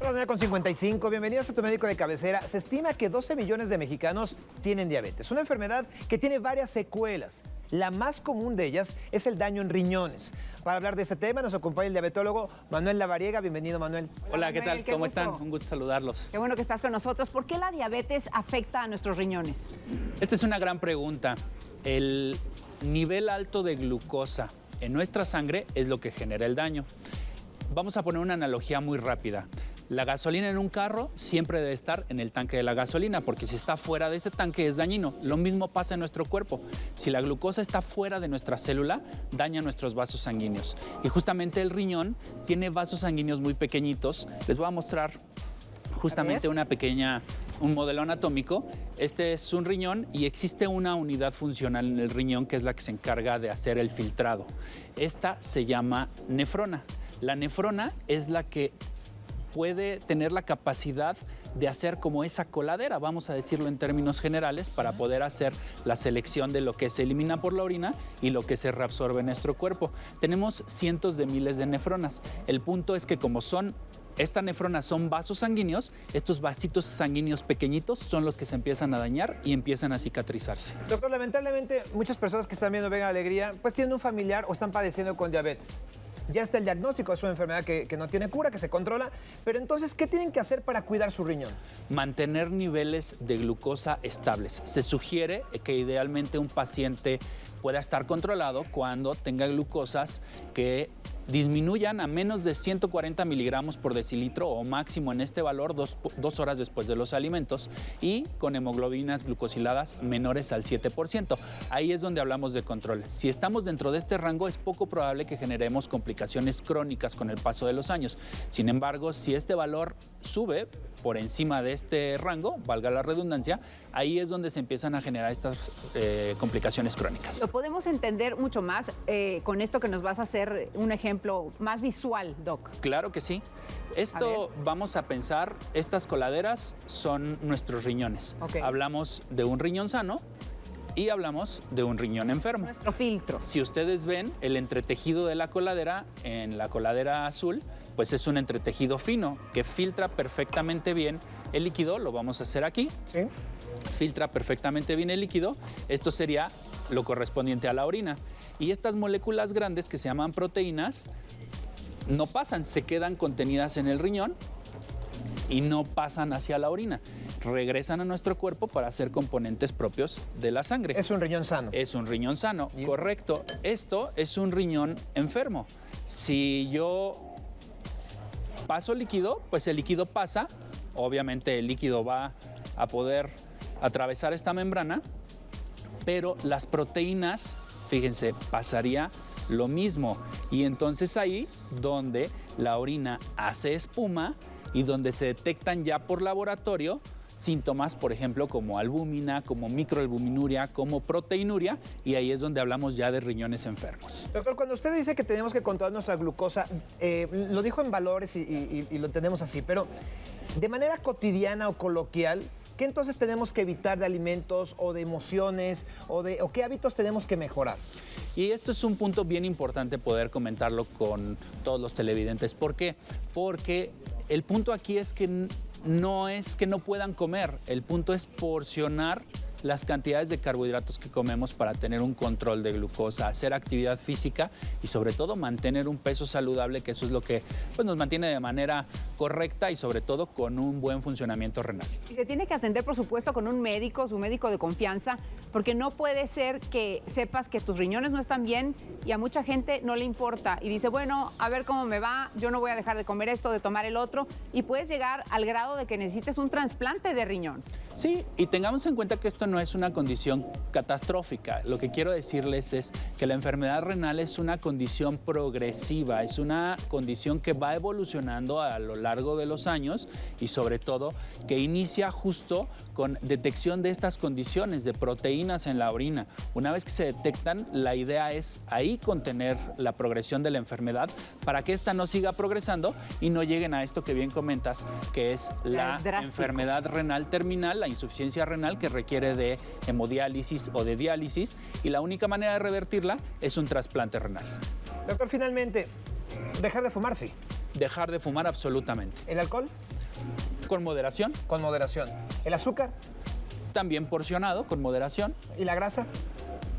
Son las 9:55. Bienvenidos a tu médico de cabecera. Se estima que 12 millones de mexicanos tienen diabetes, una enfermedad que tiene varias secuelas. La más común de ellas es el daño en riñones. Para hablar de este tema nos acompaña el diabetólogo Manuel Lavariega. Bienvenido, Manuel. Hola, ¿qué tal? ¿Cómo gusto. están? Un gusto saludarlos. Qué bueno que estás con nosotros. ¿Por qué la diabetes afecta a nuestros riñones? Esta es una gran pregunta. El nivel alto de glucosa en nuestra sangre es lo que genera el daño. Vamos a poner una analogía muy rápida. La gasolina en un carro siempre debe estar en el tanque de la gasolina, porque si está fuera de ese tanque es dañino. Lo mismo pasa en nuestro cuerpo. Si la glucosa está fuera de nuestra célula, daña nuestros vasos sanguíneos. Y justamente el riñón tiene vasos sanguíneos muy pequeñitos. Les voy a mostrar justamente un modelo anatómico. Este es un riñón y existe una unidad funcional en el riñón que es la que se encarga de hacer el filtrado. Esta se llama nefrona. La nefrona es la que puede tener la capacidad de hacer como esa coladera, vamos a decirlo en términos generales, para poder hacer la selección de lo que se elimina por la orina y lo que se reabsorbe en nuestro cuerpo. Tenemos cientos de miles de nefronas. El punto es que como esta nefrona son vasos sanguíneos, estos vasitos sanguíneos pequeñitos son los que se empiezan a dañar y empiezan a cicatrizarse. Doctor, lamentablemente muchas personas que están viendo Venga Alegría pues tienen un familiar o están padeciendo con diabetes. Ya está el diagnóstico, es una enfermedad que no tiene cura, que se controla, pero entonces, ¿qué tienen que hacer para cuidar su riñón? Mantener niveles de glucosa estables. Se sugiere que idealmente un paciente pueda estar controlado cuando tenga glucosas que disminuyan a menos de 140 miligramos por decilitro o máximo en este valor 2 horas después de los alimentos y con hemoglobinas glucosiladas menores al 7%. Ahí es donde hablamos de control. Si estamos dentro de este rango es poco probable que generemos complicaciones crónicas con el paso de los años. Sin embargo, si este valor sube por encima de este rango, valga la redundancia, ahí es donde se empiezan a generar estas complicaciones crónicas. Lo podemos entender mucho más con esto que nos vas a hacer un ejemplo más visual, Doc. Claro que sí. Esto vamos a pensar, estas coladeras son nuestros riñones. Okay. Hablamos de un riñón sano y hablamos de un riñón enfermo. Nuestro filtro. Si ustedes ven el entretejido de la coladera, en la coladera azul, pues es un entretejido fino que filtra perfectamente bien el líquido. Lo vamos a hacer aquí. Sí. Filtra perfectamente bien el líquido. Esto sería lo correspondiente a la orina. Y estas moléculas grandes que se llaman proteínas no pasan, se quedan contenidas en el riñón y no pasan hacia la orina. Regresan a nuestro cuerpo para ser componentes propios de la sangre. Es un riñón sano. Es un riñón sano, correcto. Esto es un riñón enfermo. Si yo paso líquido, pues el líquido pasa. Obviamente el líquido va a poder atravesar esta membrana, pero las proteínas, fíjense, pasaría lo mismo. Y entonces ahí donde la orina hace espuma y donde se detectan ya por laboratorio síntomas, por ejemplo, como albúmina, como microalbuminuria, como proteinuria, y ahí es donde hablamos ya de riñones enfermos. Doctor, cuando usted dice que tenemos que controlar nuestra glucosa, lo dijo en valores y lo entendemos así, pero de manera cotidiana o coloquial, ¿qué entonces tenemos que evitar de alimentos o de emociones o qué hábitos tenemos que mejorar? Y esto es un punto bien importante poder comentarlo con todos los televidentes. ¿Por qué? Porque el punto aquí es que no puedan comer, el punto es porcionar las cantidades de carbohidratos que comemos para tener un control de glucosa, hacer actividad física y sobre todo mantener un peso saludable, que eso es lo que pues, nos mantiene de manera correcta y sobre todo con un buen funcionamiento renal. Y se tiene que atender, por supuesto, con un médico, su médico de confianza, porque no puede ser que sepas que tus riñones no están bien y a mucha gente no le importa y dice, bueno, a ver cómo me va, yo no voy a dejar de comer esto, de tomar el otro, y puedes llegar al grado de que necesites un trasplante de riñón. Sí, y tengamos en cuenta que esto no es una condición catastrófica. Lo que quiero decirles es que la enfermedad renal es una condición progresiva, es una condición que va evolucionando a lo largo de los años y sobre todo que inicia justo con detección de estas condiciones de proteínas en la orina. Una vez que se detectan, la idea es ahí contener la progresión de la enfermedad para que esta no siga progresando y no lleguen a esto que bien comentas, que es la enfermedad renal terminal, la insuficiencia renal que requiere de hemodiálisis o de diálisis, y la única manera de revertirla es un trasplante renal. Doctor, finalmente, dejar de fumar, sí. Dejar de fumar absolutamente. ¿El alcohol? Con moderación, Con moderación. ¿El azúcar también porcionado, con moderación. y la grasa?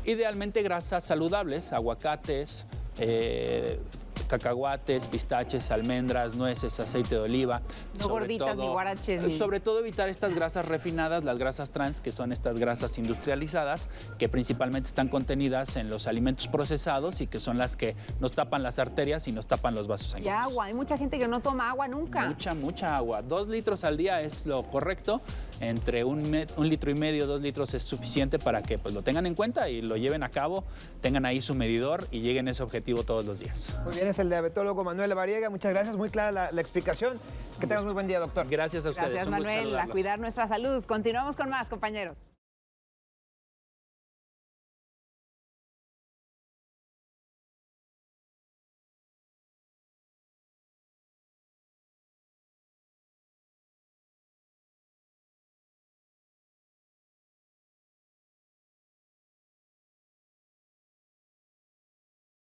Idealmente grasas saludables, aguacates, cacahuates, pistaches, almendras, nueces, aceite de oliva. No gorditas ni guaraches, ni- Sobre todo evitar estas grasas refinadas, las grasas trans, que son estas grasas industrializadas, que principalmente están contenidas en los alimentos procesados y que son las que nos tapan las arterias y nos tapan los vasos Y sanguíneos. agua, hay mucha gente que no toma agua nunca. Mucha agua. 2 litros al día es lo correcto. Entre un litro y medio, 2 litros es suficiente para que pues, lo tengan en cuenta y lo lleven a cabo, tengan ahí su medidor y lleguen a ese objetivo todos los días. Muy bien, es el diabetólogo Manuel Lavariega. Muchas gracias, muy clara la explicación. Que tengas muy buen día, doctor. Gracias a ustedes. Gracias, un gusto Manuel. A saludarlos. cuidar nuestra salud. Continuamos con más, compañeros.